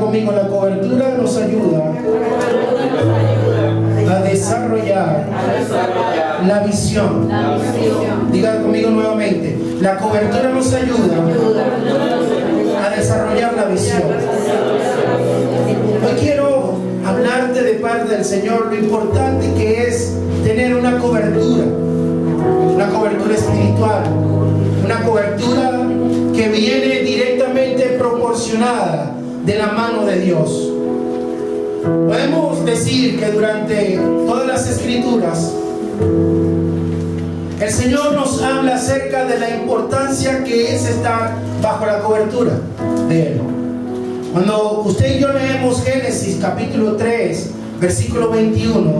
conmigo, la cobertura nos ayuda a desarrollar la visión. Diga conmigo nuevamente, la cobertura nos ayuda a desarrollar la visión. Hoy quiero hablarte de parte del Señor lo importante que es tener una cobertura espiritual, una cobertura que viene directamente proporcionada de la mano de Dios. Podemos decir que durante todas las Escrituras el Señor nos habla acerca de la importancia que es estar bajo la cobertura de Él. Cuando usted y yo leemos Génesis capítulo 3 versículo 21,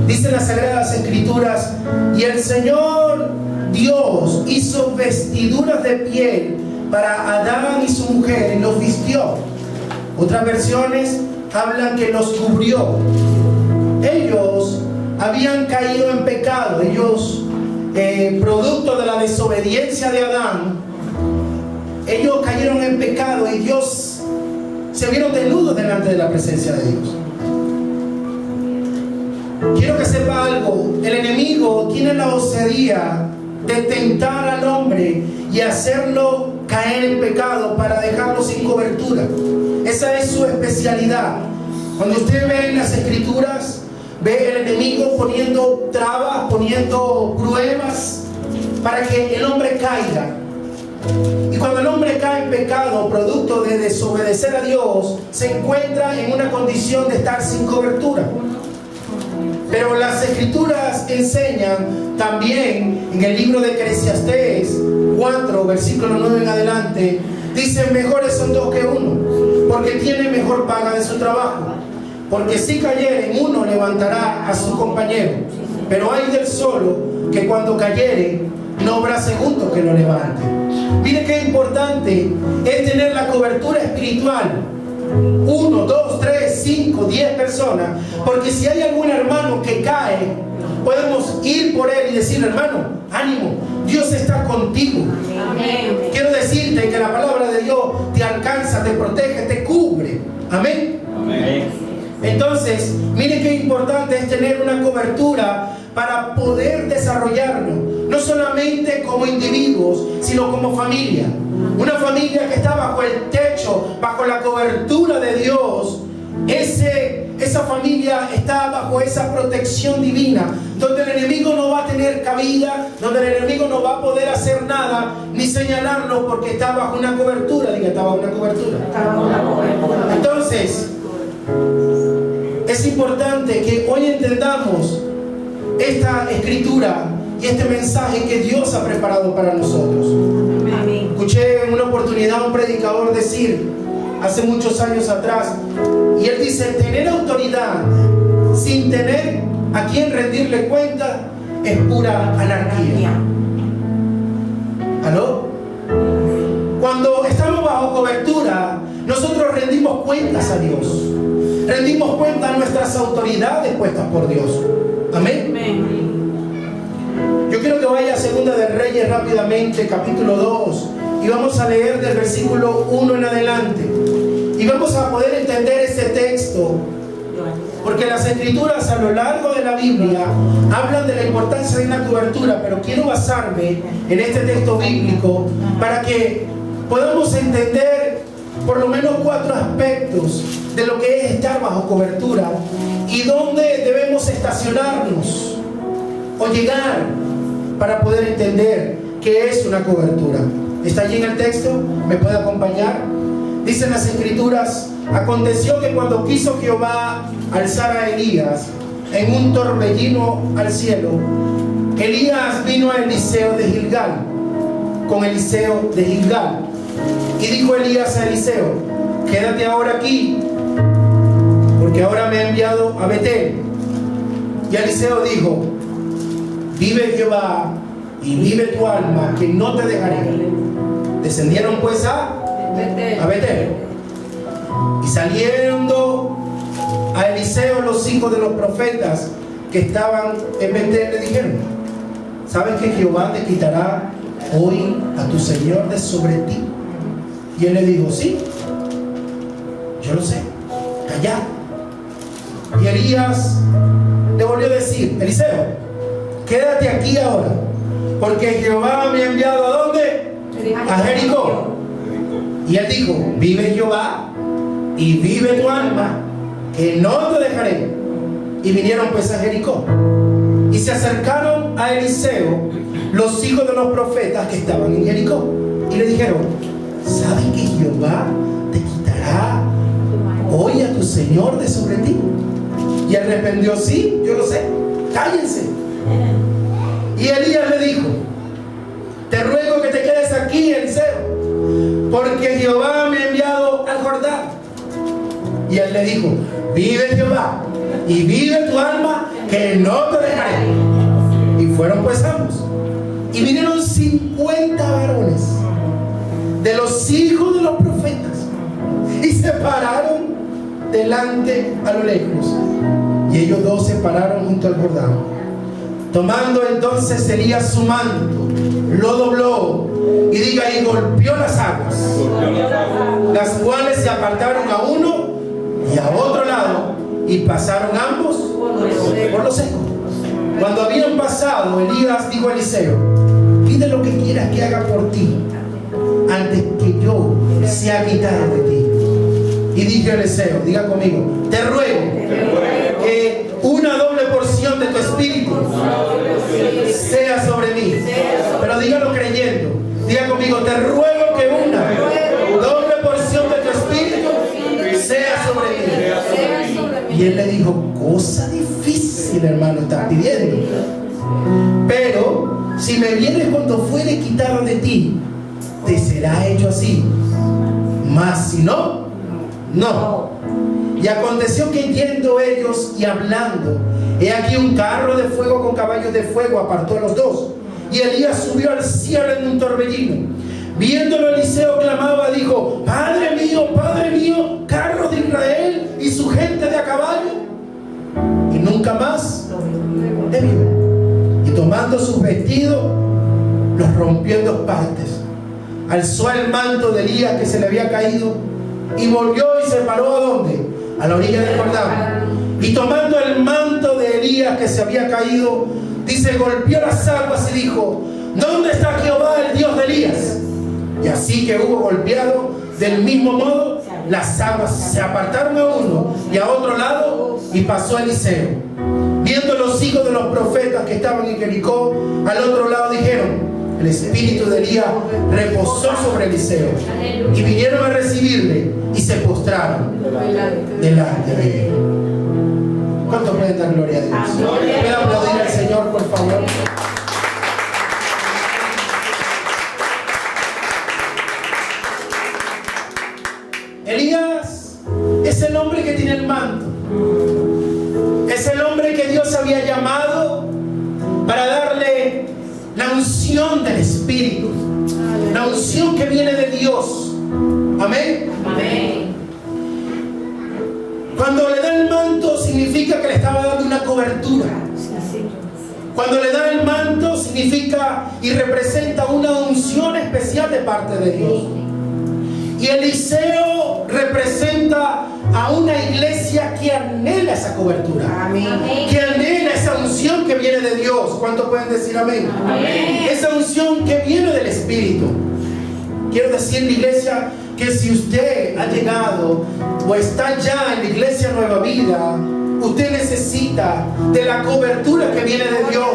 dice las Sagradas Escrituras: y el Señor Dios hizo vestiduras de piel para Adán y su mujer y los vistió. Otras versiones hablan que los cubrió. Ellos habían caído en pecado. Ellos, producto de la desobediencia de Adán, ellos cayeron en pecado y Dios se vieron desnudos delante de la presencia de Dios. Quiero que sepa algo: el enemigo tiene la osadía de tentar al hombre y hacerlo caer en pecado para dejarlo sin cobertura. Esa es su especialidad. Cuando usted ve en las Escrituras, ve el enemigo poniendo trabas, poniendo pruebas para que el hombre caiga. Y cuando el hombre cae en pecado, producto de desobedecer a Dios, se encuentra en una condición de estar sin cobertura. Pero las Escrituras enseñan también en el libro de Eclesiastés 4, versículo 9 en adelante, dicen: mejores son dos que uno, porque tiene mejor paga de su trabajo. Porque si cayere en uno, levantará a su compañero. Pero hay del solo, que cuando cayere, no habrá segundo que lo levante. Mire qué importante es tener la cobertura espiritual. 1, 2, 3, 5, 10 personas. Porque si hay algún hermano que cae, podemos ir por él y decirle: hermano, ánimo, Dios está contigo. Amén. Quiero decirte que la palabra de Dios te alcanza, te protege, te cubre. Amén. Amén. Entonces, mire qué importante es tener una cobertura para poder desarrollarlo, no solamente como individuos, sino como familia. Una familia que está bajo el techo, bajo la cobertura de Dios, esa familia está bajo esa protección divina, donde el enemigo no va a tener cabida, donde el enemigo no va a poder hacer nada, ni señalarlo, porque está bajo una cobertura. Diga, está bajo una cobertura. Entonces, es importante que hoy entendamos esta escritura y este mensaje que Dios ha preparado para nosotros. Amén. Escuché en una oportunidad a un predicador decir, hace muchos años atrás, y él dice: tener autoridad sin tener a quien rendirle cuenta es pura anarquía. ¿Aló? Cuando estamos bajo cobertura, nosotros rendimos cuentas a Dios, rendimos cuenta a nuestras autoridades puestas por Dios. Amén. Amén. Yo quiero que vaya a Segunda de Reyes rápidamente, capítulo 2, y vamos a leer del versículo 1 en adelante, y vamos a poder entender este texto, porque las Escrituras a lo largo de la Biblia hablan de la importancia de una cobertura, pero quiero basarme en este texto bíblico para que podamos entender por lo menos 4 aspectos de lo que es estar bajo cobertura y dónde debemos estacionarnos o llegar para poder entender qué es una cobertura. ¿Está allí en el texto? ¿Me puede acompañar? Dicen las Escrituras: aconteció que cuando quiso Jehová alzar a Elías en un torbellino al cielo, Elías vino a Eliseo de Gilgal, con Eliseo de Gilgal. Y dijo Elías a Eliseo: quédate ahora aquí, porque ahora me ha enviado a Betel. Y Eliseo dijo: vive Jehová y vive tu alma, que no te dejaré. Descendieron pues a Betel. Y saliendo a Eliseo los hijos de los profetas que estaban en Betel, le dijeron: ¿sabes que Jehová te quitará hoy a tu señor de sobre ti? Y él le dijo: sí, yo lo sé, callad. Y Elías le volvió a decir, Eliseo, quédate aquí ahora, porque Jehová me ha enviado ¿a dónde? A Jericó. Y él dijo, vive Jehová y vive tu alma, que no te dejaré. Y vinieron pues a Jericó. Y se acercaron a Eliseo los hijos de los profetas que estaban en Jericó. Y le dijeron, ¿sabes que Jehová te quitará hoy a tu Señor de sobre ti? Y él respondió, sí, yo lo sé, cállense. Y Elías le dijo, te ruego que te quedes aquí, Eliseo, porque Jehová me ha enviado al Jordán. Y él le dijo, vive Jehová y vive tu alma, que no te dejaré. Y fueron pues ambos. Y vinieron 50 varones de los hijos de los profetas y se pararon delante a lo lejos. Y ellos dos se pararon junto al Jordán. Tomando entonces Elías su manto, lo dobló y golpeó las aguas, las cuales se apartaron a uno y a otro lado, y pasaron ambos por lo seco. Cuando habían pasado, Elías dijo a Eliseo, pide lo que quieras que haga por ti, antes que yo sea quitado de ti. Y dijo Eliseo, diga conmigo, te ruego que una doble porción de tu espíritu sea sobre mí. Pero dígalo creyendo. Diga conmigo, te ruego que una doble porción de tu espíritu sea sobre mí. Y él le dijo, cosa difícil, hermano, estás pidiendo. Pero si me vienes cuando fuere quitado de ti, te será hecho así. Mas si no, no. Y aconteció que yendo ellos y hablando, he aquí un carro de fuego con caballos de fuego apartó a los dos. Y Elías subió al cielo en un torbellino. Viéndolo, Eliseo clamaba, dijo, Padre mío, carro de Israel y su gente de a caballo. Y nunca más le vio. Y tomando sus vestidos, los rompió en dos partes. Alzó el manto de Elías que se le había caído y volvió y se paró ¿a dónde? A la orilla del Jordán. Y tomando el manto de Elías que se había caído, dice, golpeó las aguas y dijo, ¿dónde está Jehová, el Dios de Elías? Y así que hubo golpeado, del mismo modo, las aguas se apartaron a uno y a otro lado, y pasó Eliseo. Viendo los hijos de los profetas que estaban en Jericó, al otro llado dijeron, el espíritu de Elías reposó sobre Eliseo. Y vinieron a recibirle y se postraron delante de él. ¿Cuánto pueden dar gloria a Dios? ¿Pueden aplaudir al Señor, por favor? Elías es el hombre que tiene el manto. Es el hombre que Dios había llamado para darle la unción del Espíritu. La unción que viene de Dios. Amén. Amén. Cuando le da el manto significa que le estaba dando una cobertura. Cuando le da el manto significa y representa una unción especial de parte de Dios. Y Eliseo representa a una iglesia que anhela esa cobertura. Amén. Que anhela esa unción que viene de Dios. ¿Cuántos pueden decir amén? Amén? Esa unción que viene del Espíritu. Quiero decirle, iglesia, que si usted ha llegado o está ya en la iglesia Nueva Vida, usted necesita de la cobertura que viene de Dios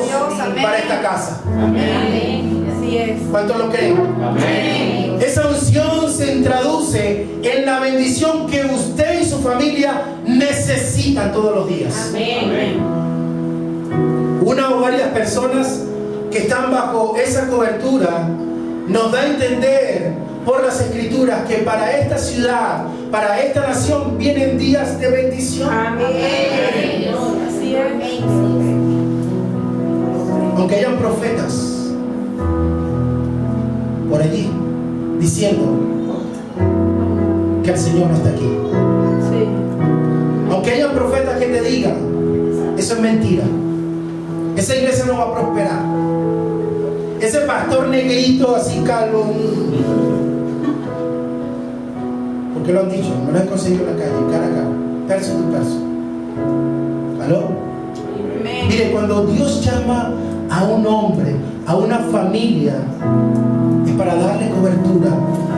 para esta casa. Amén. Así es. ¿Cuántos lo creen? Amén. Esa unción se traduce en la bendición que usted y su familia necesitan todos los días. Amén. Una o varias personas que están bajo esa cobertura nos da a entender por las Escrituras que para esta ciudad, para esta nación, vienen días de bendición. Amén. Así es. Aunque hayan profetas por allí diciendo que el Señor no está aquí. Sí. Aunque hayan profetas que te digan, eso es mentira. Esa iglesia no va a prosperar. Ese pastor negrito así calvo, porque lo han dicho, me lo han conseguido en la calle, cara a cara, verso por verso. ¿Aló? Mire, cuando Dios llama a un hombre, a una familia, es para darle cobertura,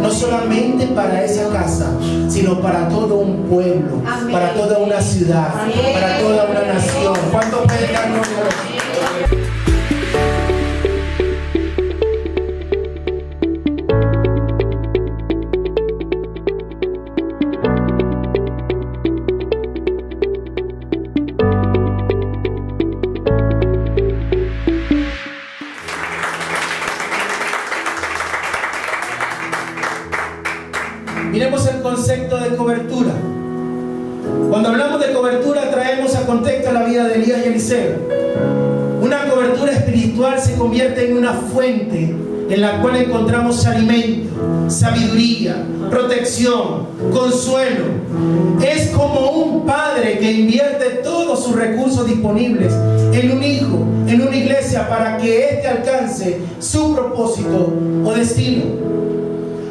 no solamente para esa casa, sino para todo un pueblo, amén, para toda una ciudad, amén, para toda una nación. ¿Cuántos pueden dar gloria a Dios? Miremos el concepto de cobertura. Cuando hablamos de cobertura, traemos a contexto la vida de Elías y Eliseo. Una cobertura espiritual se convierte en una fuente en la cual encontramos alimento, sabiduría, protección, consuelo. Es como un padre que invierte todos sus recursos disponibles en un hijo, en una iglesia, para que éste alcance su propósito o destino.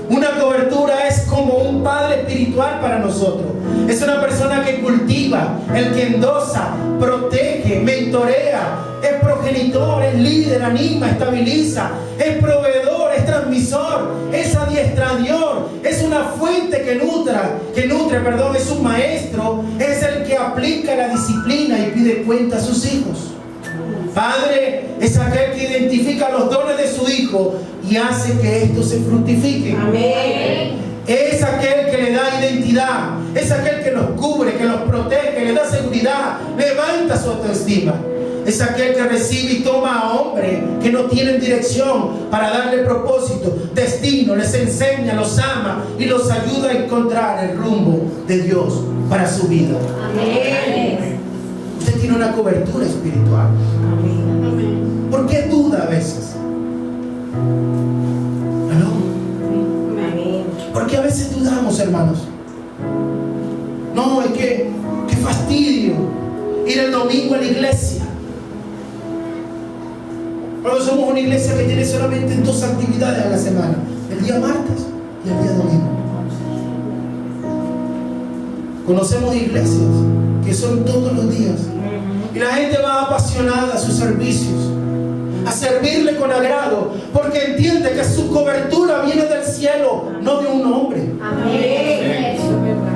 Una cobertura es como un padre espiritual para nosotros. Es una persona que cultiva, el que endosa, protege, mentorea, es progenitor, es líder, anima, estabiliza, es proveedor, es transmisor, es adiestrador, es una fuente que nutre, es un maestro, es el que aplica la disciplina y pide cuenta a sus hijos. Padre es aquel que identifica los dones de su hijo y hace que estos se fructifiquen. Amén. Es aquel que le da identidad, es aquel que los cubre, que los protege, le da seguridad, levanta su autoestima. Es aquel que recibe y toma a hombres que no tienen dirección para darle propósito, destino, les enseña, los ama y los ayuda a encontrar el rumbo de Dios para su vida. Amén. Usted tiene una cobertura espiritual. Amén. ¿Por qué duda a veces? ¿No? Amén. ¿Por qué a veces dudamos, hermanos? No, es que qué fastidio ir el domingo a la iglesia. Cuando somos una iglesia que tiene solamente 2 actividades a la semana, el día martes y el día domingo. Conocemos iglesias que son todos los días y la gente va apasionada a sus servicios, a servirle con agrado, porque entiende que su cobertura viene del cielo, no de un hombre. Amén.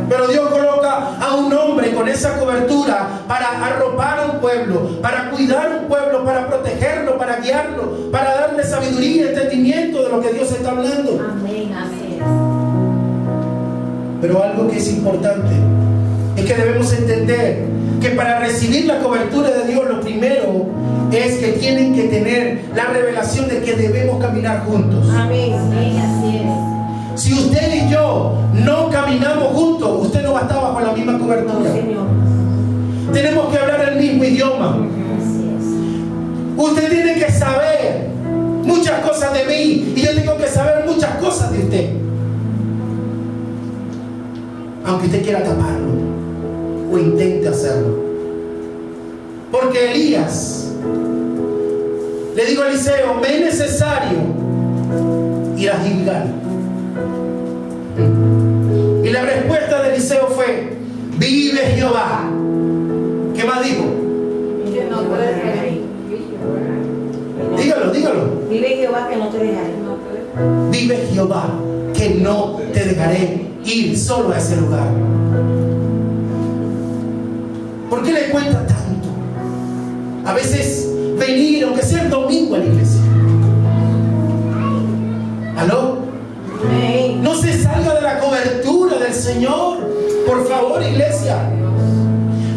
Pero Dios coloca a un hombre con esa cobertura para arropar a un pueblo, para cuidar a un pueblo, para protegerlo, para guiarlo, para darle sabiduría y entendimiento de lo que Dios está hablando. Amén. Amén. Pero algo que es importante es que debemos entender que para recibir la cobertura de Dios, lo primero es que tienen que tener la revelación de que debemos caminar juntos. Amén. Así es. Si usted y yo no caminamos juntos, usted no va a estar bajo la misma cobertura. No, tenemos que hablar el mismo idioma. Así es. Usted tiene que saber muchas cosas de mí y yo tengo que saber muchas cosas de usted. Aunque usted quiera taparlo o intente hacerlo. Porque Elías le dijo a Eliseo: me es necesario ir a Gilgal. Y la respuesta de Eliseo fue: vive Jehová. ¿Qué más dijo? No puedes dejar ahí. Dígalo. Vive Jehová que no te dejaré. Vive Jehová que no te dejaré ir solo a ese lugar. ¿Por qué le cuenta tanto? A veces venir, aunque sea el domingo, a la iglesia. ¿Aló? No se salga de la cobertura del Señor. Por favor, iglesia.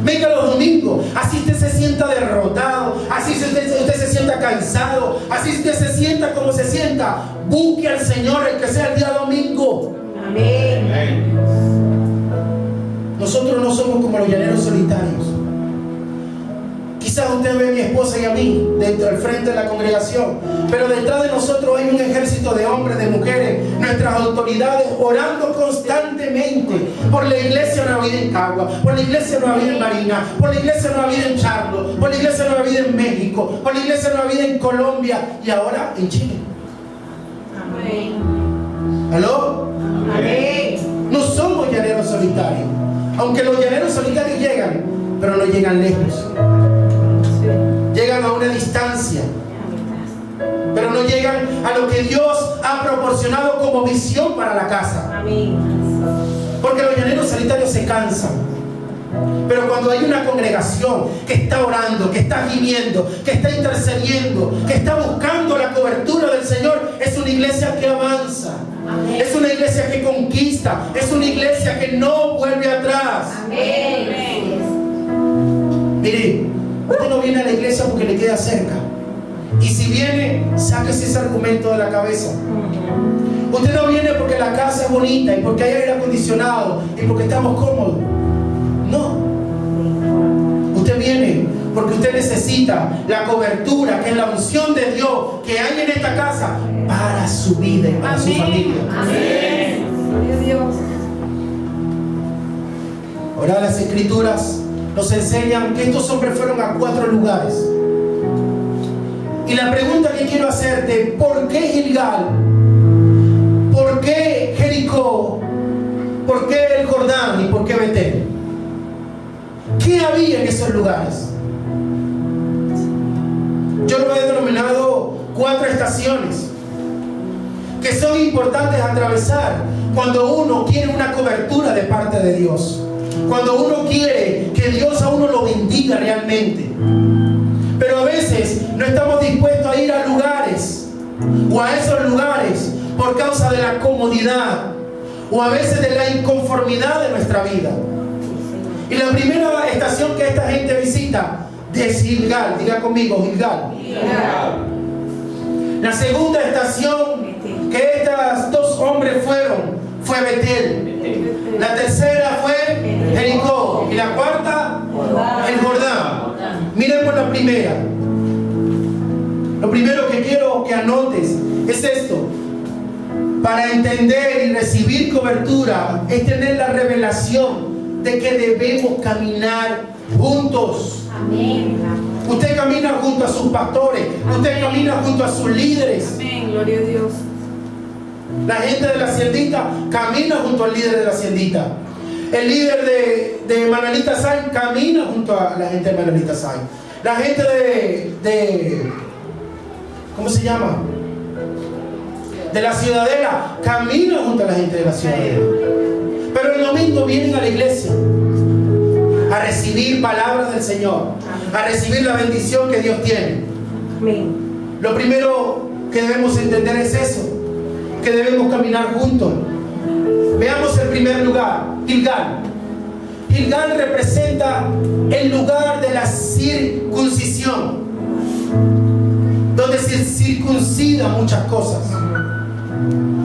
Venga los domingos. Así usted se sienta derrotado, así usted se sienta cansado, así usted se sienta como se sienta. Busque al Señor el que sea el día domingo. Amén. Nosotros no somos como los llaneros solitarios. Quizás usted ve a mi esposa y a mí dentro del frente de la congregación, pero detrás de nosotros hay un ejército de hombres, de mujeres, nuestras autoridades orando constantemente por la iglesia Nueva Vida en Cagua, por la iglesia Nueva Vida en Marina, por la iglesia Nueva Vida en Charlo, por la iglesia Nueva Vida en México, por la iglesia Nueva Vida en Colombia y ahora en Chile. Amén. ¿Aló? Amén. Nosotros somos llaneros solitarios. Aunque los llaneros solitarios llegan, pero no llegan lejos. Llegan a una distancia, pero no llegan a lo que Dios ha proporcionado como visión para la casa. Porque los llaneros solitarios se cansan. Pero cuando hay una congregación que está orando, que está gimiendo, que está intercediendo, que está buscando la cobertura del Señor, es una iglesia que avanza. Amén. Es una iglesia que conquista. Es una iglesia que no vuelve atrás. Amén. Mire, usted no viene a la iglesia porque le queda cerca. Y si viene, sáquese ese argumento de la cabeza. Usted no viene porque la casa es bonita y porque hay aire acondicionado y porque estamos cómodos. No. Usted viene porque usted necesita la cobertura, que es la unción de Dios que hay en esta casa para su vida y para su familia. Amén. Dios. Ahora las Escrituras nos enseñan que estos hombres fueron a 4 lugares. Y la pregunta que quiero hacerte: ¿por qué Gilgal? ¿Por qué Jericó? ¿Por qué el Jordán? ¿Y por qué Betel? ¿Qué había en esos lugares? Yo lo he denominado 4 estaciones que son importantes atravesar cuando uno quiere una cobertura de parte de Dios, cuando uno quiere que Dios a uno lo bendiga realmente. Pero a veces no estamos dispuestos a ir a lugares o a esos lugares por causa de la comodidad o a veces de la inconformidad de nuestra vida. Y la primera estación que esta gente visita es Gilgal. Diga conmigo, Gilgal. La segunda estación que estos 2 hombres fueron fue Betel. La tercera fue Jericó. Y la cuarta, el Jordán. Miren por la primera. Lo primero que quiero que anotes es esto. Para entender y recibir cobertura es tener la revelación de que debemos caminar juntos. Amén. Usted camina junto a sus pastores. Amén. Usted camina junto a sus líderes. Amén. Gloria a Dios. La gente de la haciendita camina junto al líder de la haciendita. El líder de Manuelita Sainz camina junto a la gente de Manuelita Sainz. La gente de ¿cómo se llama? De la Ciudadela camina junto a la gente de la Ciudadela. Pero el domingo vienen a la iglesia a recibir palabras del Señor, a recibir la bendición que Dios tiene. Amén. Lo primero que debemos entender es eso, que debemos caminar juntos. Veamos el primer lugar, Gilgal. Gilgal representa el lugar de la circuncisión, donde se circuncidan muchas cosas.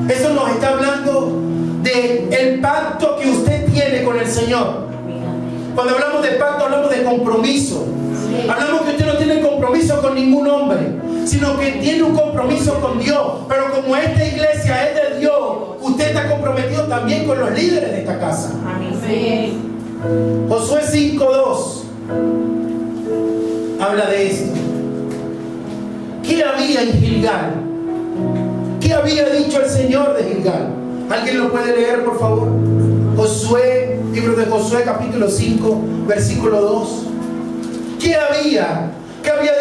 Eso nos está hablando del pacto que usted tiene con el Señor. Cuando hablamos de pacto, hablamos de compromiso. Hablamos que usted no tiene compromiso con ningún hombre, sino que tiene un compromiso con Dios. Pero como esta iglesia es de Dios, usted está comprometido también con los líderes de esta casa. Amén. Josué 5:2 habla de esto. ¿Qué había en Gilgal? ¿Qué había dicho el Señor de Gilgal? ¿Alguien lo puede leer, por favor? Josué, libro de Josué, capítulo 5, versículo 2. ¿Qué había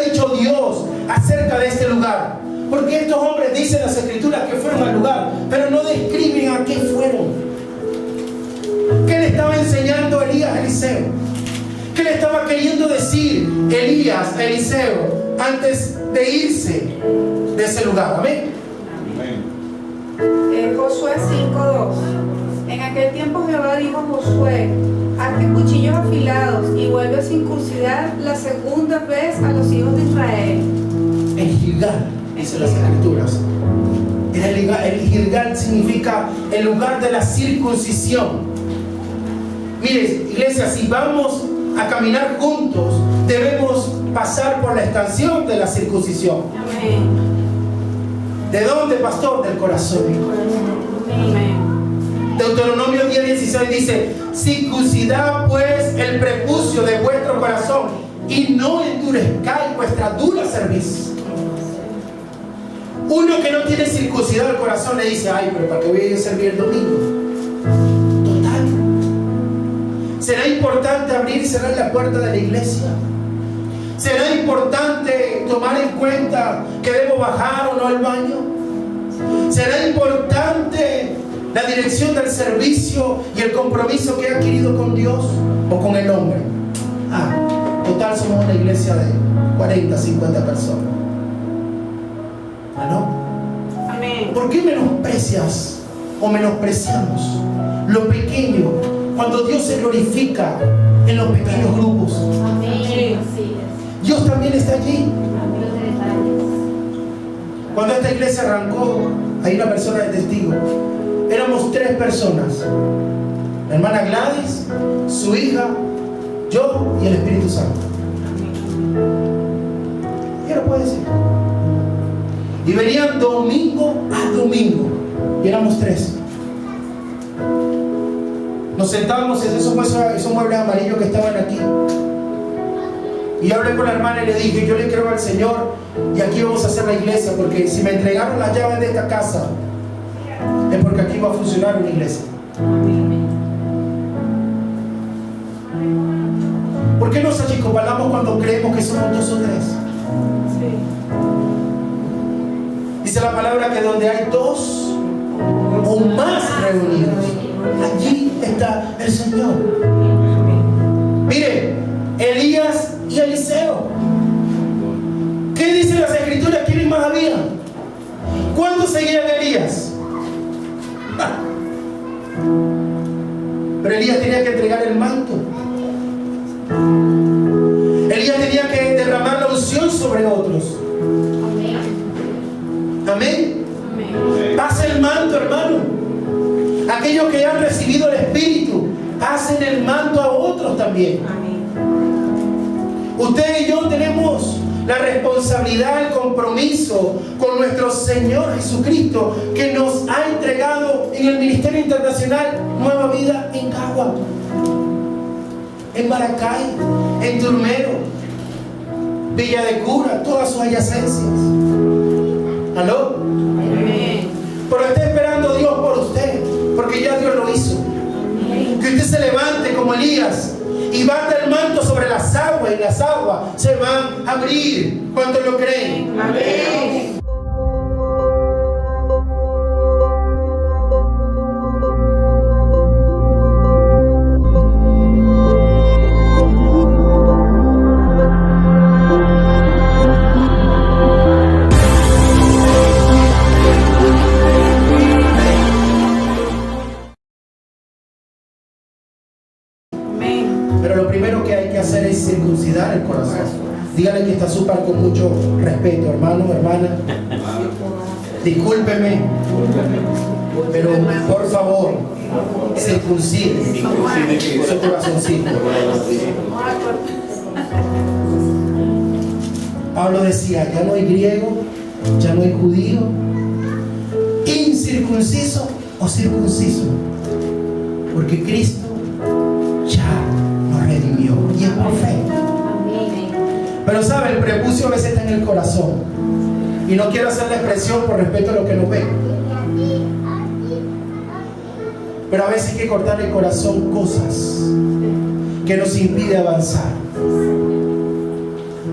dicho Dios acerca de este lugar? Porque estos hombres dicen las Escrituras que fueron al lugar, pero no describen a qué fueron. ¿Qué le estaba enseñando Elías a Eliseo? ¿Qué le estaba queriendo decir Elías a Eliseo antes de irse de ese lugar? Amén. Josué 5:2. En aquel tiempo Jehová dijo a Josué: hazte cuchillos afilados y vuelve a circuncidar la segunda vez a los hijos de Israel. En Gilgal, dicen las Escrituras. El Gilgal significa el lugar de la circuncisión. Mire, iglesia, si vamos a caminar juntos, debemos pasar por la estación de la circuncisión. Amén. ¿De dónde, pastor? Del corazón. Amén. Deuteronomio 10:16 dice: circuncidad pues el prepucio de vuestro corazón y no endurezcáis vuestra dura cerviz. Uno que no tiene circuncidado el corazón le dice: ay, pero ¿para qué voy a ir a servir el domingo? ¿Será importante abrir y cerrar la puerta de la iglesia? ¿Será importante tomar en cuenta que debo bajar o no al baño? ¿Será importante la dirección del servicio y el compromiso que he adquirido con Dios o con el hombre? Total, somos una iglesia de 40, 50 personas. ¿No? Amén. ¿Por qué menosprecias o menospreciamos lo pequeño cuando Dios se glorifica en los pequeños grupos? Amén. Dios también está allí. Amén. Cuando esta iglesia arrancó, hay una persona de testigo. Éramos 3 personas: la hermana Gladys, su hija, yo y el Espíritu Santo. ¿Qué lo puede decir? Y venían domingo a domingo. Y éramos 3. Nos sentábamos en esos muebles amarillos que estaban aquí. Y hablé con la hermana y le dije: yo le creo al Señor y aquí vamos a hacer la iglesia, porque si me entregaron las llaves de esta casa es porque aquí va a funcionar una iglesia. ¿Por qué nos achicopalamos cuando creemos que somos 2 o 3? Dice la palabra que donde hay 2 o más reunidos, allí está el Señor. Mire, Elías y Eliseo. ¿Qué dicen las escrituras? ¿Quiénes más había? ¿Cuántos seguían a Elías? Pero Elías tenía que entregar el manto. Elías tenía que derramar la unción sobre otros. Amén. Pasa el manto, hermano. Aquellos que han recibido el Espíritu, pasen el manto a otros también. Usted y yo tenemos la responsabilidad, el compromiso con nuestro Señor Jesucristo, que nos ha entregado en el Ministerio Internacional Nueva Vida en Cagua, en Maracay, en Turmero, Villa de Cura, todas sus adyacencias. ¿Aló? Amén. Pero está esperando Dios por usted, porque ya Dios lo hizo. Que usted se levante como Elías y bata el manto sobre las aguas, y las aguas se van a abrir. ¿Cuántos lo creen? Amén. Pero lo primero que hay que hacer es circuncidar el corazón. Dígale que está súper con mucho respeto, hermano, hermana. Discúlpeme, pero por favor, circuncide su corazoncito. Pablo decía: ya no hay griego, ya no hay judío, incircunciso o circunciso, porque Cristo ya nos redimió, y es por fe. Pero sabe, el prepucio a veces está en el corazón, y no quiero hacer la expresión por respeto a los que nos ven, pero a veces hay que cortar el corazón cosas que nos impiden avanzar.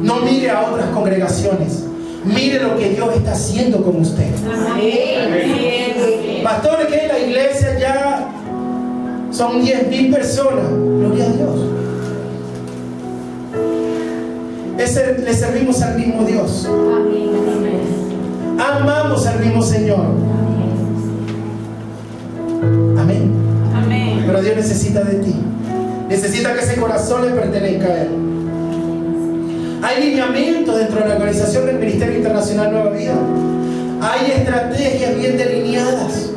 No mire a otras congregaciones, mire lo que Dios está haciendo con usted. Pastores, que en la iglesia ya son 10,000 personas, gloria a Dios. Le servimos al mismo Dios. Amamos al mismo Señor. Amén. Amén. Pero Dios necesita de ti. Necesita que ese corazón le pertenezca a Él. Hay lineamientos dentro de la organización del Ministerio Internacional Nueva Vida. Hay estrategias bien delineadas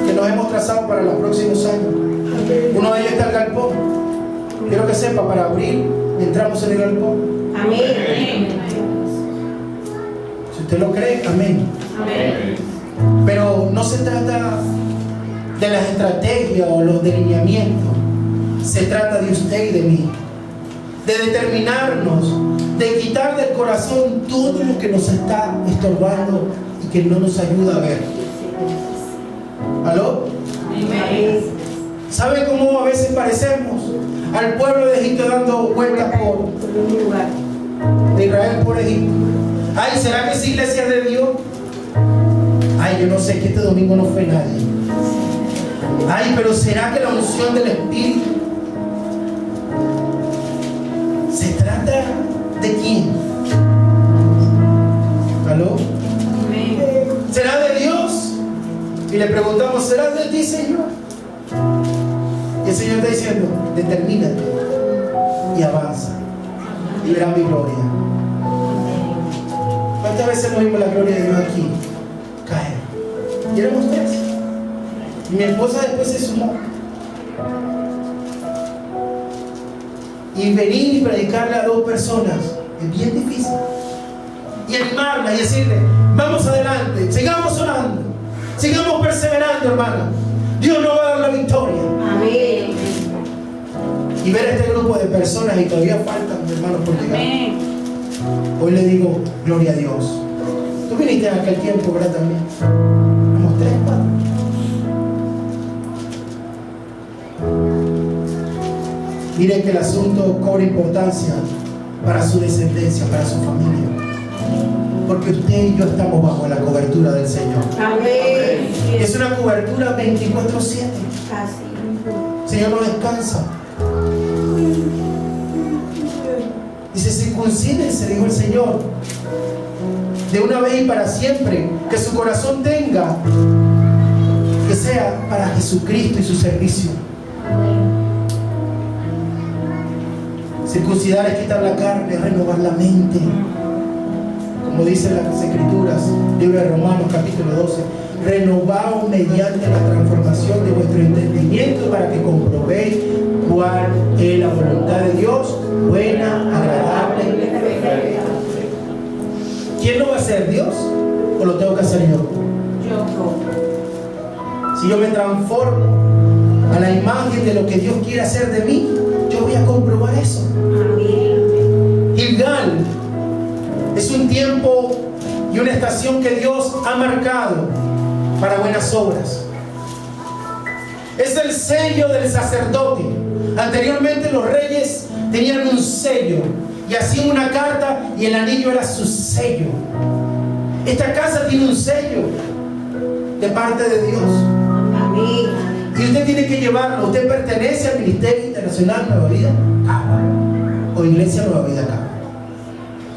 que nos hemos trazado para los próximos años. Uno de ellos está el galpón. Quiero que sepa, para abril entramos en el galpón. Amén. Si usted lo cree, amén. Amén. Pero no se trata de las estrategias o los delineamientos. Se trata de usted y de mí. De determinarnos, de quitar del corazón todo lo que nos está estorbando y que no nos ayuda a ver. ¿Aló? Amén. ¿Sabe cómo a veces parecemos? Al pueblo de Egipto dando vueltas por un lugar. de Israel por Egipto. Ay, ¿será que esa iglesia es de Dios? Ay, yo no sé, que este domingo no fue nadie. Ay, pero ¿será que la unción del Espíritu se trata de quién? ¿Aló? ¿Será de Dios? Y le preguntamos, ¿será de ti, Señor? Y el Señor está diciendo, determínate y avanza y verás mi gloria. ¿Cuántas veces no vimos la gloria de Dios aquí caer? Y éramos tres. Y mi esposa después se sumó. Y venir y predicarle a 2 personas es bien difícil. Y animarla y decirle, vamos adelante, sigamos orando, sigamos perseverando, hermana. Dios nos va a dar la victoria. Amén. Y ver a este grupo de personas, y todavía faltan, hermanos, por llegar. Amén. Hoy le digo, gloria a Dios. Tú viniste en aquel tiempo, ¿verdad? También. Éramos 3, 4. Miren que el asunto cobra importancia para su descendencia, para su familia. Porque usted y yo estamos bajo la cobertura del Señor. Amén. Es una cobertura 24/7. Así. El Señor no descansa. Dice, circuncídense, dijo el Señor, de una vez y para siempre, que su corazón tenga, que sea para Jesucristo y su servicio. Circuncidar es quitar la carne, renovar la mente. Como dicen las Escrituras, libro de Romanos capítulo 12, renovaos mediante la transformación de vuestro entendimiento para que comprobéis cuál es la voluntad de Dios, buena, agradable y perfecta. ¿Quién lo va a hacer, Dios? ¿O lo tengo que hacer yo? Si yo me transformo a la imagen de lo que Dios quiere hacer de mí, yo voy a comprobar eso. Gilgal es un tiempo y una estación que Dios ha marcado para buenas obras. Es el sello del sacerdote. Anteriormente los reyes tenían un sello y hacían una carta y el anillo era su sello. Esta casa tiene un sello de parte de Dios. Amén. Y usted tiene que llevarlo. Usted pertenece al Ministerio Internacional Nueva Vida Cagua o Iglesia Nueva Vida Cagua.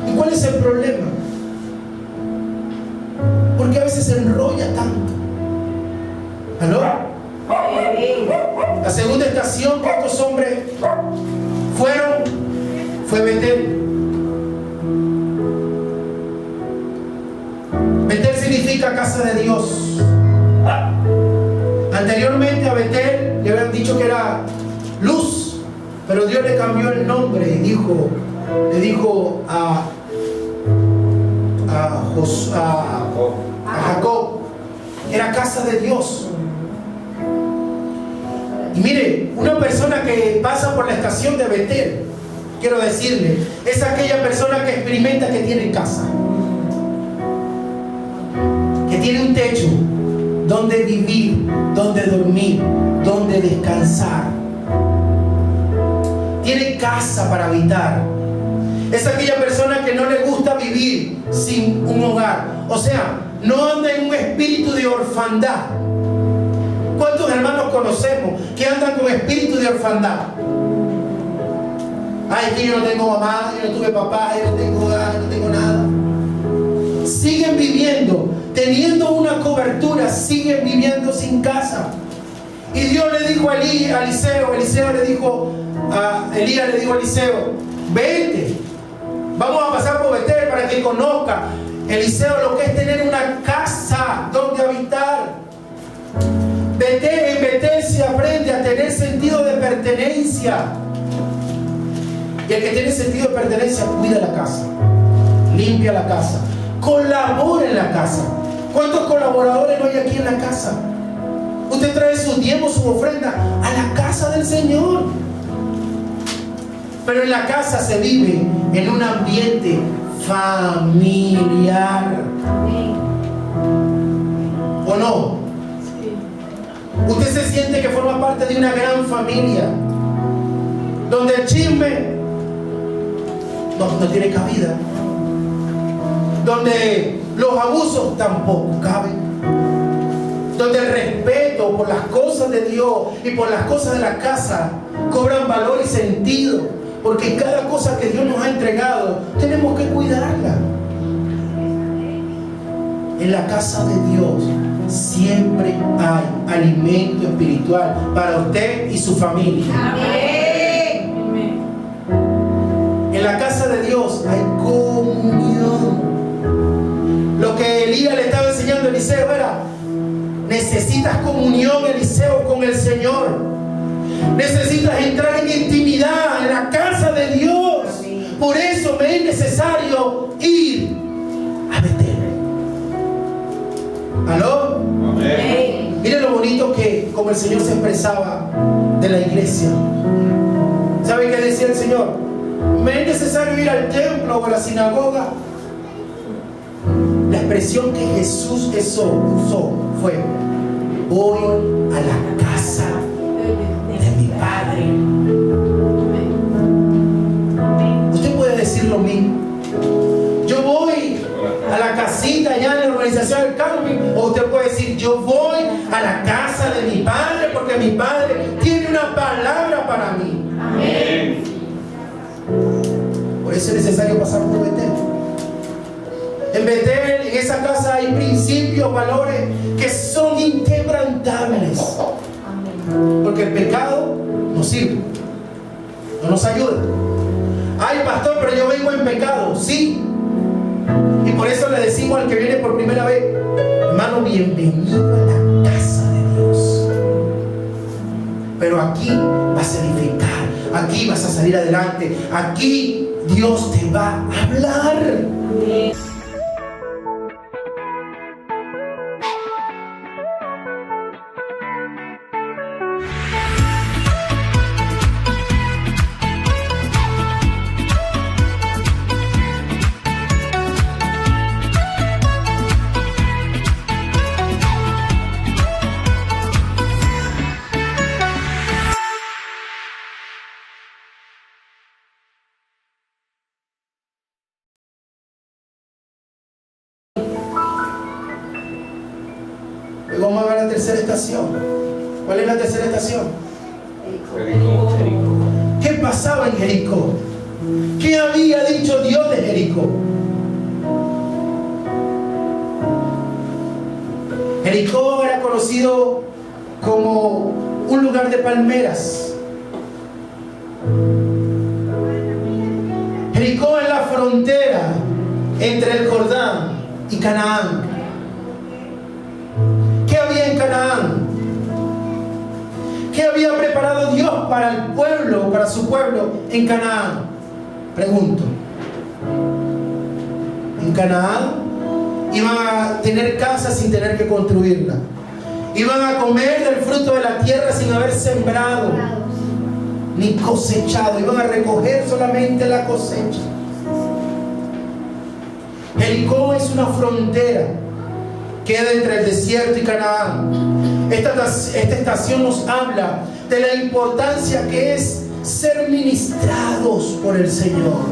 ¿Y cuál es el problema? Porque a veces se enrolla tanto. ¿Aló? La segunda estación que estos hombres fueron fue Betel. Betel significa casa de Dios. Anteriormente a Betel le habían dicho que era luz, pero Dios le cambió el nombre y le dijo a Jacob, era casa de Dios. Y mire, una persona que pasa por la estación de Betel, quiero decirle, es aquella persona que experimenta que tiene casa, que tiene un techo donde vivir, donde dormir, donde descansar. Tiene casa para habitar. Es aquella persona que no le gusta vivir sin un hogar. O sea, no anda en un espíritu de orfandad. ¿Cuántos hermanos conocemos que andan con espíritu de orfandad? Ay, que yo no tengo mamá, yo no tuve papá, yo no tengo hogar, no tengo nada. Siguen viviendo, teniendo una cobertura, siguen viviendo sin casa. Y Dios le dijo a Eliseo, Elías le dijo a Eliseo, vete, vamos a pasar por Betel para que conozca, Eliseo, lo que es tener una casa donde habitar. En Betel se aprende a tener sentido de pertenencia. Y el que tiene sentido de pertenencia cuida la casa, limpia la casa, colabora en la casa. ¿Cuántos colaboradores no hay aquí en la casa? Usted trae su diezmo, su ofrenda a la casa del Señor. Pero en la casa se vive en un ambiente familiar. ¿O no? Usted se siente que forma parte de una gran familia, donde el chisme no tiene cabida, donde los abusos tampoco caben, donde el respeto por las cosas de Dios y por las cosas de la casa cobran valor y sentido, porque cada cosa que Dios nos ha entregado tenemos que cuidarla. En la casa de Dios siempre hay alimento espiritual para usted y su familia. Amén. En la casa de Dios hay comunión. Lo que Elías le estaba enseñando a Eliseo era: necesitas comunión, Eliseo, con el Señor. Necesitas entrar en intimidad en la casa de Dios. Por eso me es necesario ir a Betel. ¿Aló? Amén. Miren lo bonito que como el Señor se expresaba de la iglesia. ¿Sabe qué decía el Señor? Me es necesario ir al templo o a la sinagoga. La expresión que Jesús usó fue: voy a la casa de mi Padre. Usted puede decir lo mismo. Yo voy a la casita allá en la urbanización del Carmen, o usted puede decir: yo voy a la casa de mi Padre, porque mi Padre tiene una palabra para mí. Amén. Por eso es necesario pasar por Betel. En Betel, en esa casa hay principios, valores que son inquebrantables. Porque el pecado nos sirve, no nos ayuda. Ay, pastor, pero yo vengo en pecado. Sí. Y por eso le decimos al que viene por primera vez: hermano, bienvenido a la casa de Dios. Pero aquí vas a edificar, aquí vas a salir adelante, aquí Dios te va a hablar. Amén. Luego vamos a ver la tercera estación. ¿Cuál es la tercera estación? ¿Qué pasaba en Jericó? ¿Qué había dicho Dios de Jericó? Jericó era conocido como un lugar de palmeras. Jericó es la frontera entre el Jordán y Canaán. ¿Qué había en Canaán? ¿Qué había preparado Dios para el pueblo, para su pueblo en Canaán? Pregunto. En Canaán iban a tener casa sin tener que construirla. Iban a comer del fruto de la tierra sin haber sembrado ni cosechado. Iban a recoger solamente la cosecha. Jericó es una frontera. Queda entre el desierto y Canaán. Esta estación nos habla de la importancia que es ser ministrados por el Señor.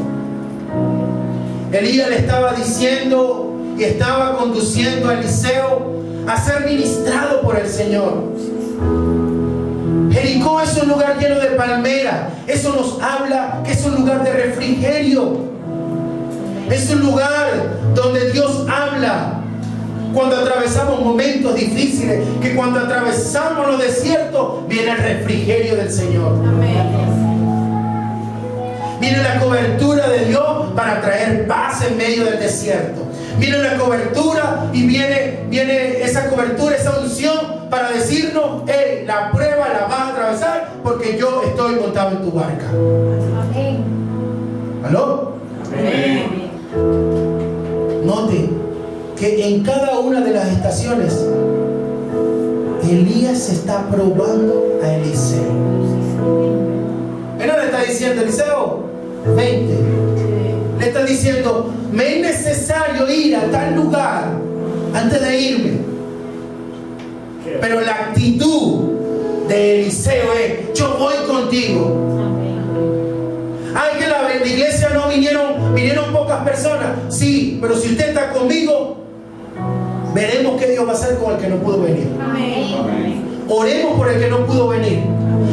Elías le estaba diciendo y estaba conduciendo a Eliseo a ser ministrado por el Señor. Jericó es un lugar lleno de palmeras. Eso nos habla que es un lugar de refrigerio. Es un lugar donde Dios habla. Cuando atravesamos momentos difíciles, que cuando atravesamos los desiertos, viene el refrigerio del Señor. Amén. Viene la cobertura de Dios para traer paz en medio del desierto. Viene la cobertura y viene esa cobertura, esa unción para decirnos: hey, la prueba la vas a atravesar porque yo estoy montado en tu barca. Amén. ¿Aló? Amén. Note que en cada una de las estaciones Elías está probando a Eliseo. Él no le está diciendo: Eliseo, 20. Le está diciendo: me es necesario ir a tal lugar antes de irme. Pero la actitud de Eliseo es: yo voy contigo. Ay, que la iglesia no vinieron pocas personas. Sí, pero si usted está conmigo, veremos qué Dios va a hacer con el que no pudo venir. Oremos por el que no pudo venir.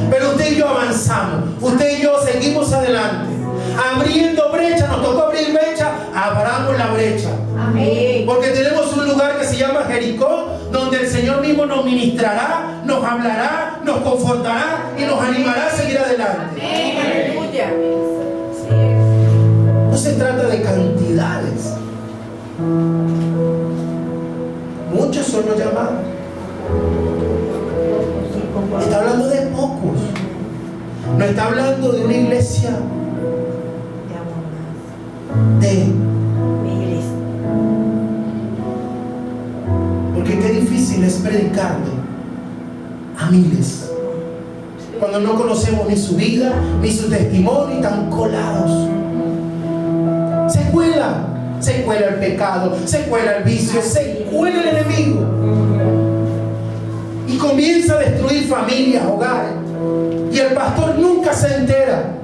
Pero usted y yo avanzamos. Usted y yo seguimos adelante. Abriendo brecha, nos tocó abrir brecha, abramos la brecha. Porque tenemos un lugar que se llama Jericó, donde el Señor mismo nos ministrará, nos hablará, nos confortará y nos animará a seguir adelante. Aleluya. No se trata de cantidades. Muchos son los llamados. Está hablando de pocos. No está hablando de una iglesia de... Porque qué difícil es predicarle a miles cuando no conocemos ni su vida, ni su testimonio, y están colados. Se cuela el pecado, se cuela el vicio, se cuela el enemigo y comienza a destruir familias, hogares, y el pastor nunca se entera.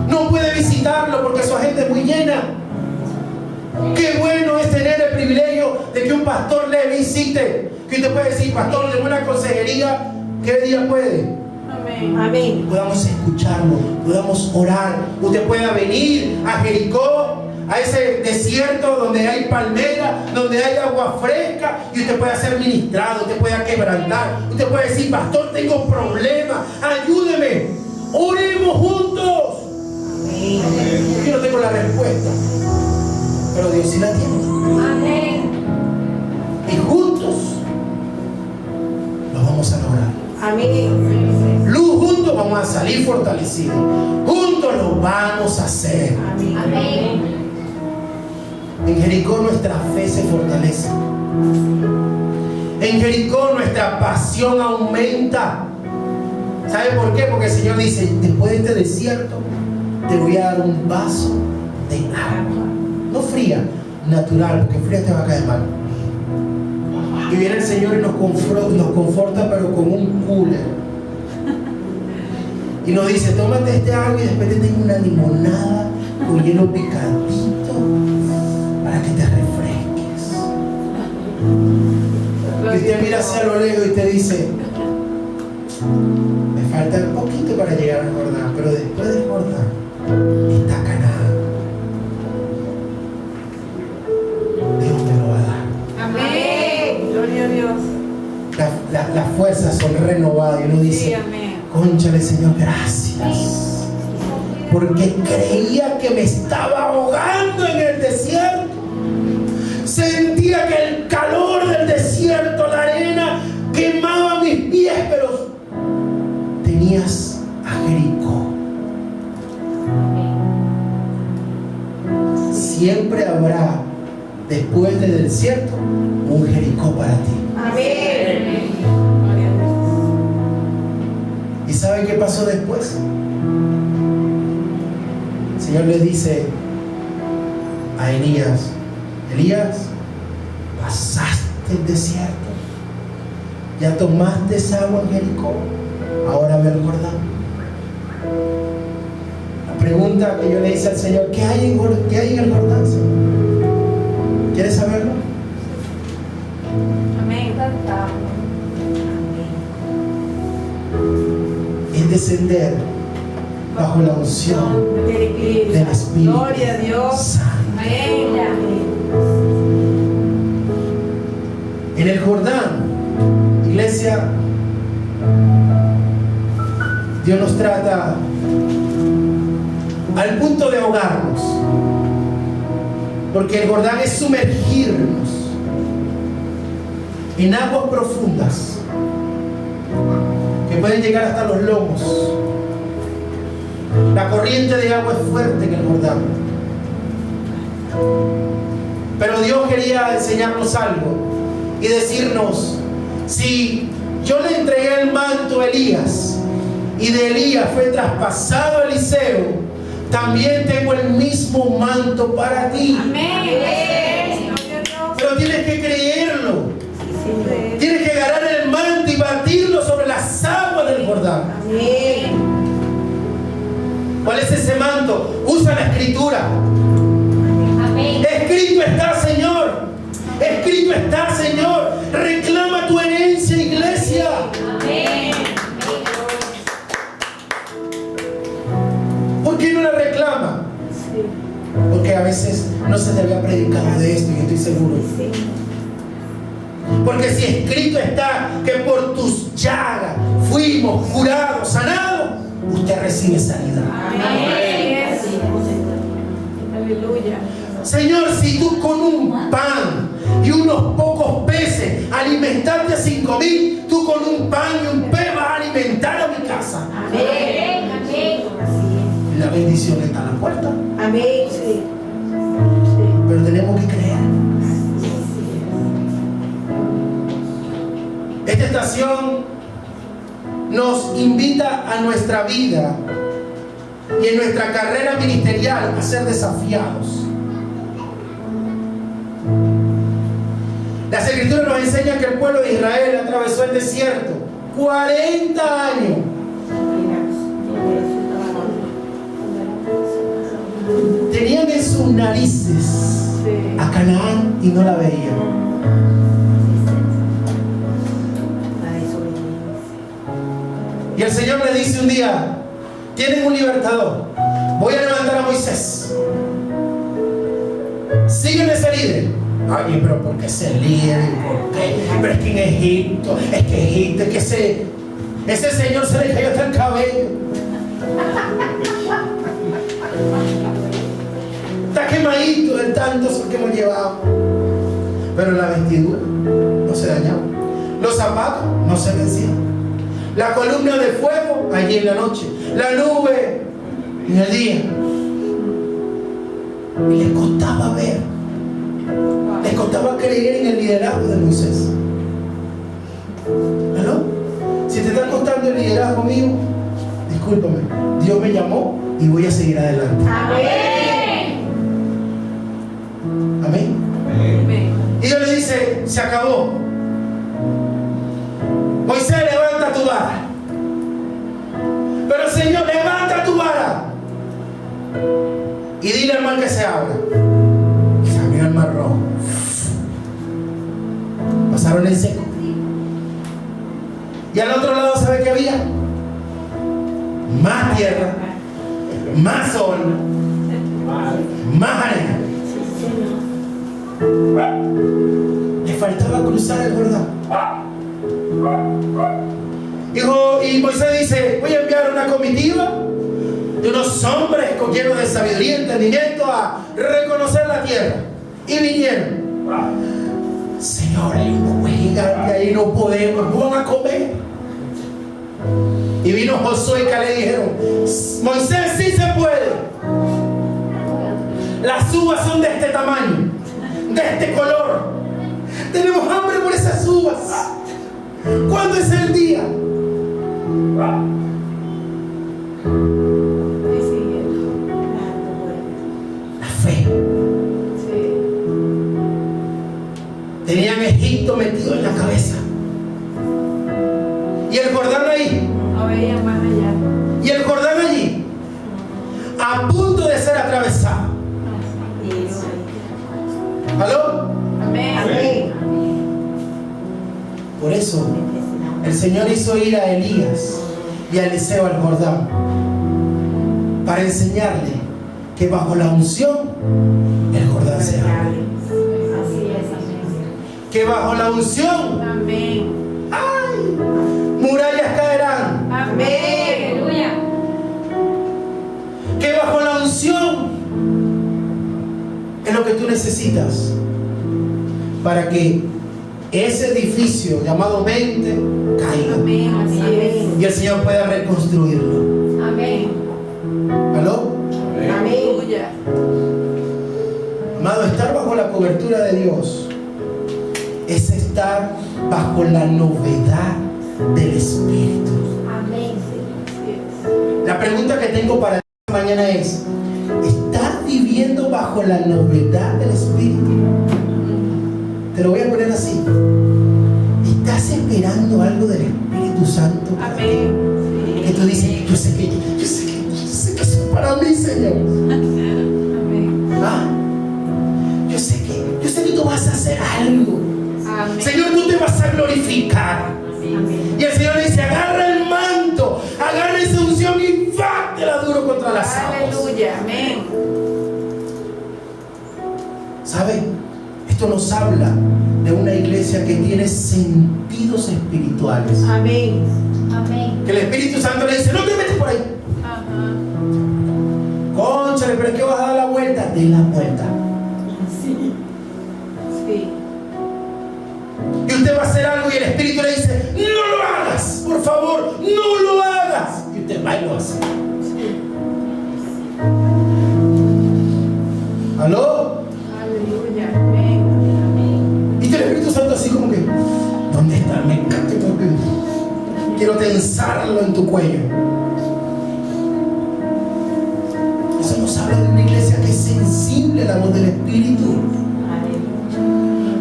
No puede visitarlo porque su agenda es muy llena. Qué bueno es tener el privilegio de que un pastor le visite, que usted puede decir: pastor, de una consejería, ¿qué día puede? Amén. Podamos escucharlo, podamos orar. Usted pueda venir a Jericó, a ese desierto donde hay palmera, donde hay agua fresca, y usted pueda ser ministrado, usted pueda quebrantar. Usted puede decir: pastor, tengo problemas, ayúdeme, oremos juntos. Yo no tengo la respuesta, pero Dios sí la tiene. Amén. Y juntos lo vamos a lograr. Amén. Luz, juntos vamos a salir fortalecidos. Juntos lo vamos a hacer. Amén. En Jericó nuestra fe se fortalece. En Jericó nuestra pasión aumenta. ¿Sabe por qué? Porque el Señor dice: después de este desierto te voy a dar un vaso de agua. No fría, natural, porque fría te va a caer mal. Y viene el Señor y nos conforta, pero con un cooler. Y nos dice: tómate este agua y después te tengo una limonada con hielo picadito para que te refresques. Y usted mira hacia lo lejos y te dice: me falta un poquito para llegar al Jordán, pero después del Jordán está Canaán. Dios me lo va a dar. Amén. Gloria a Dios. Las fuerzas son renovadas y uno dice: Sí, amén. cónchale, Señor, gracias, porque creía que me estaba ahogando en el desierto. Sentía que el calor del desierto, la arena, quemaba mis pies, pero tenías a Jericó. Siempre habrá, después del desierto, un Jericó para ti. Amén. ¿Y saben qué pasó después? El Señor le dice a Elías: Elías, pasaste el desierto, ya tomaste esa agua en Jericó, ahora ve al Jordán. La pregunta que yo le hice al Señor: ¿qué hay en el Jordán, Señor? ¿Quieres saberlo? Amén. Es descender bajo la unción del Espíritu Gloria a Dios. Santo. Amén. En el Jordán, iglesia, Dios nos trata al punto de ahogarnos, porque el Jordán es sumergirnos en aguas profundas que pueden llegar hasta los lomos. La corriente de agua es fuerte en el Jordán, pero Dios quería enseñarnos algo y decirnos: si yo le entregué el manto a Elías y de Elías fue traspasado a Eliseo, también tengo el mismo manto para ti. Amén. Pero tienes que creerlo. Tienes que agarrar el manto y batirlo sobre las lugar. Amén. ¿Cuál es ese manto? Usa la escritura. Amén. Escrito está, Señor. Escrito está, Señor. Reclama tu herencia, iglesia. Amén. ¿Por qué no la reclama? Sí. Porque a veces no se te había predicado de esto, y estoy seguro. Sí. Porque si escrito está que por tus llagas fuimos curados, sanados, usted recibe sanidad. Amén. Aleluya. Señor, si tú con un pan y unos pocos peces alimentaste a 5,000, tú con un pan y un pez vas a alimentar a mi casa. Amén. Amén. La bendición está a la puerta, Amén. Sí. pero tenemos que creer. Esta estación nos invita a nuestra vida y en nuestra carrera ministerial a ser desafiados. Las escrituras nos enseñan que el pueblo de Israel atravesó el desierto 40 años. Tenían en sus narices a Canaán y no la veían. Y el Señor le dice un día: tienen un libertador, voy a levantar a Moisés, siguen ese líder. Ay, pero ¿por qué ese líder? ¿Por qué? Pero es que en Egipto, es que ese señor se le cayó hasta el cabello. Está quemadito de tanto sol que hemos llevado. Pero la vestidura no se dañaba, los zapatos no se vencían, la columna de fuego allí en la noche, la nube en el día. Y les costaba ver, les costaba creer en el liderazgo de Moisés. ¿Aló? Si te está costando el liderazgo mío, discúlpame, Dios me llamó y voy a seguir adelante. Amén. Amén. Amén. Y Dios le dice: se acabó. Moisés, levanta tu vara. Pero Señor, levanta tu vara y dile al mar que se abra. Se abrió el mar rojo. Pasaron en seco. Y al otro lado, ¿sabe qué había? Más tierra, más sol, más arena. Le faltaba cruzar el Jordán. Y Moisés dice: voy a enviar una comitiva de unos hombres llenos de sabiduría y entendimiento a reconocer la tierra. Y vinieron. Señor, hay un huevo gigante ahí, no podemos, no van a comer. Y vino Josué y Caleb y dijeron: Moisés, sí se puede. Las uvas son de este tamaño, de este color. Tenemos hambre por esas uvas. ¿Cuándo es el día? La fe. Tenían Egipto metido en la cabeza. Y el Jordán ahí. No veían más allá. Y el Jordán allí, a punto de ser atravesado. ¿Aló? Amén. Amén. Por eso el Señor hizo ir a Elías y a Eliseo al Jordán para enseñarle que bajo la unción el Jordán se abre. Así es. Amén. Que bajo la unción, Amén. ¡ay!, murallas caerán. Amén. Aleluya. Que bajo la unción es lo que tú necesitas para que ese edificio llamado mente caiga Amén. Así es. y el Señor pueda reconstruirlo. Amén. ¿Aló? Aleluya. Amado, estar bajo la cobertura de Dios es estar bajo la novedad del Espíritu. Amén. La pregunta que tengo para esta mañana es: ¿estás viviendo bajo la novedad del Espíritu? Te lo voy a poner así. ¿Estás esperando algo del Espíritu Santo para ti? Amén. que tú dices, yo sé que eso es para mí, Señor. Amén. ¿Ah? Yo sé que tú vas a hacer algo. Amén. Señor, tú te vas a glorificar. Y el Señor le dice, agarra el manto, agarra esa unción y bátela duro contra las aguas. Aleluya. Amén. ¿Saben? Esto nos habla de una iglesia que tiene sentidos espirituales. Amén. Amén. Que el Espíritu Santo le dice, no te metes por ahí. Ajá. Cónchale, pero es que vas a dar la vuelta. De la vuelta. Sí. Sí. Y usted va a hacer algo y el Espíritu le dice, no lo hagas, por favor, no lo hagas. Y usted va y lo hace. ¿Aló? Aleluya. Amén. Y que el Espíritu Santo así como que, ¿dónde está? Me encanta, como que quiero tensarlo en tu cuello. Eso nos habla de una iglesia que es sensible a la voz del Espíritu.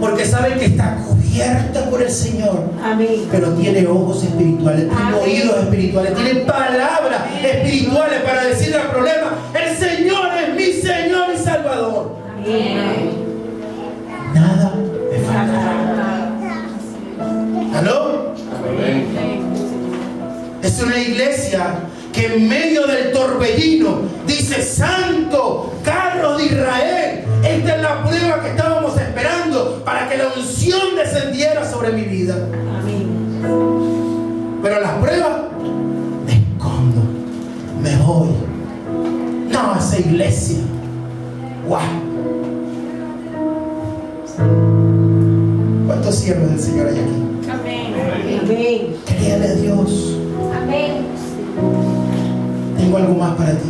Porque sabe que está cubierta por el Señor. Amén. Pero tiene ojos espirituales, tiene Amén. oídos espirituales, tiene palabras espirituales para decirle al problema, el Señor es mi Señor y Salvador. Amén. Nada me falta. ¿Aló? Amén. Es una iglesia que en medio del torbellino dice, Santo, carros de Israel. Esta es la prueba que estábamos esperando para que la unción descendiera sobre mi vida. Amén. Pero las pruebas, me escondo, me voy. No a esa iglesia. ¡Guau! ¿Cuántos siervos del Señor hay aquí? Amén. Amén. Créale a Dios. Amén. Tengo algo más para ti.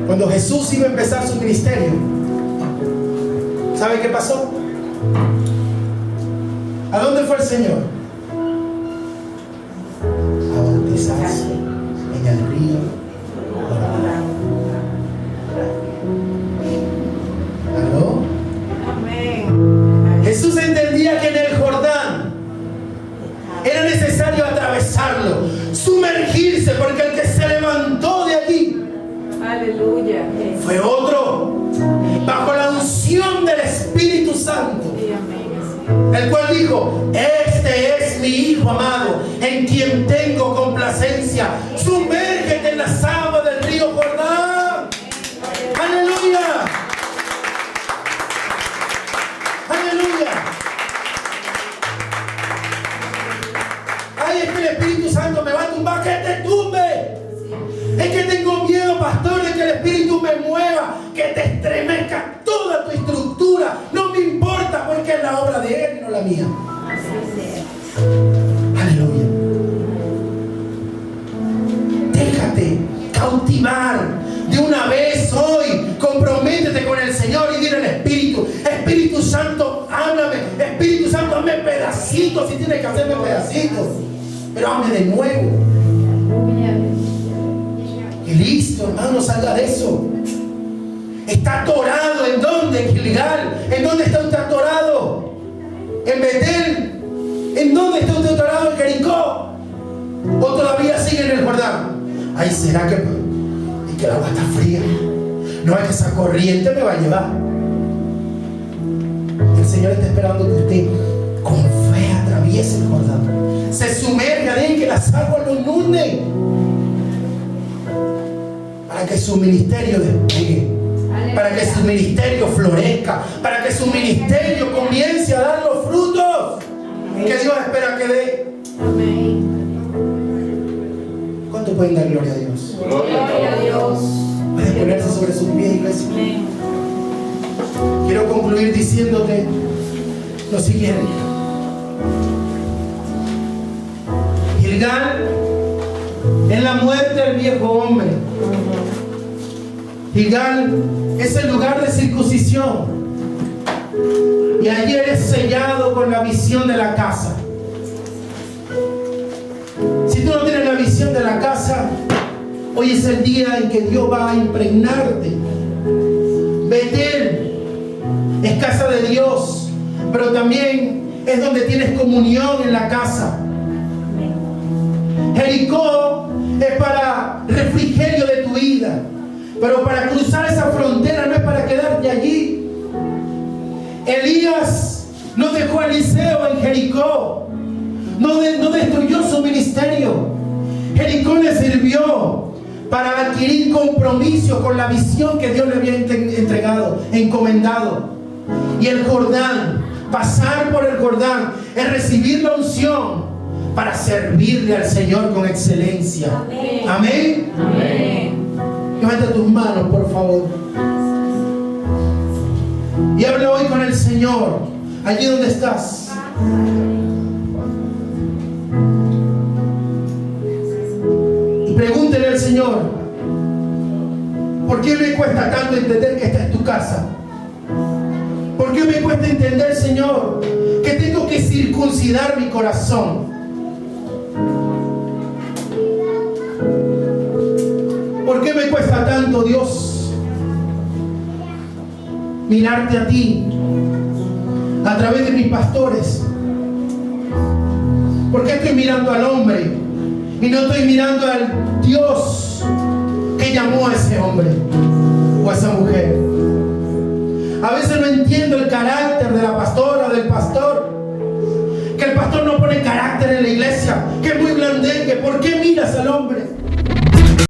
Cuando Jesús iba a empezar su ministerio, ¿sabe qué pasó? ¿A dónde fue el Señor? A bautizarse en el río Jordán. ¿Aló? Amén. Jesús entendía que en el Jordán era necesario atravesarlo, sumergirse, porque el que se levantó de allí Aleluya. fue otro, bajo la unción del Espíritu Santo, Sí, amén. el cual dijo, este es mi Hijo amado, en quien tengo complacencia, sumérgete en las aguas del río Jordán. Aleluya. Aleluya. Ay, es que el Espíritu Santo me va a tumbar, que te tumbe. Es que tengo miedo, pastor, de que el Espíritu me mueva, que te estremezca toda tu estructura. No me importa, porque es la obra de Él y no la mía. Aleluya. Déjate cautivar de una vez hoy. Comprométete con el Señor y dile al Espíritu, Espíritu Santo, háblame. Espíritu Santo, hazme pedacitos si tienes que hacerme pedacitos. Pero hazme de nuevo. Y listo, hermano, salga de eso. Está atorado. ¿En dónde, Gilgal? ¿En dónde está usted atorado? ¿En Betel? ¿En dónde está usted atorado? ¿En Jericó? ¿O todavía sigue en el Jordán? Ay, ¿será que el agua está fría? No, es que esa corriente me va a llevar. El Señor está esperando que usted con fe atraviese el Jordán. Se sumerja, dejen que las aguas lo inunden, para que su ministerio despegue, para que su ministerio florezca, para que su ministerio comience a dar los frutos que Dios espera que dé. Amén. ¿Cuánto pueden dar gloria a Dios? Gloria a Dios. Pueden ponerse sobre sus pies, iglesia. Amén. Quiero concluir diciéndote lo siguiente. Gilgal es la muerte del viejo hombre. Gilgal es el lugar de circuncisión. Y allí eres sellado con la visión de la casa. Si tú no tienes la visión de la casa, hoy es el día en que Dios va a impregnarte. Betel es casa de Dios, pero también es donde tienes comunión en la casa. Jericó es para refrigerio de tu vida. Pero para cruzar esa frontera no es para quedarte allí. Elías no dejó a Eliseo en Jericó. No destruyó su ministerio. Jericó le sirvió para adquirir compromiso con la visión que Dios le había entregado, encomendado. Y el Jordán, pasar por el Jordán, es recibir la unción para servirle al Señor con excelencia. Amén. Amén. Amén. Levanta tus manos, por favor. Y habla hoy con el Señor, allí donde estás. Y pregúntele al Señor: ¿por qué me cuesta tanto entender que esta es tu casa? ¿Por qué me cuesta entender, Señor, que tengo que circuncidar mi corazón? ¿Por qué me cuesta tanto, Dios, mirarte a ti a través de mis pastores? ¿Por qué estoy mirando al hombre y no estoy mirando al Dios que llamó a ese hombre o a esa mujer? A veces no entiendo el carácter de la pastora o del pastor, que el pastor no pone carácter en la iglesia, que es muy blandengue. ¿Por qué miras al hombre?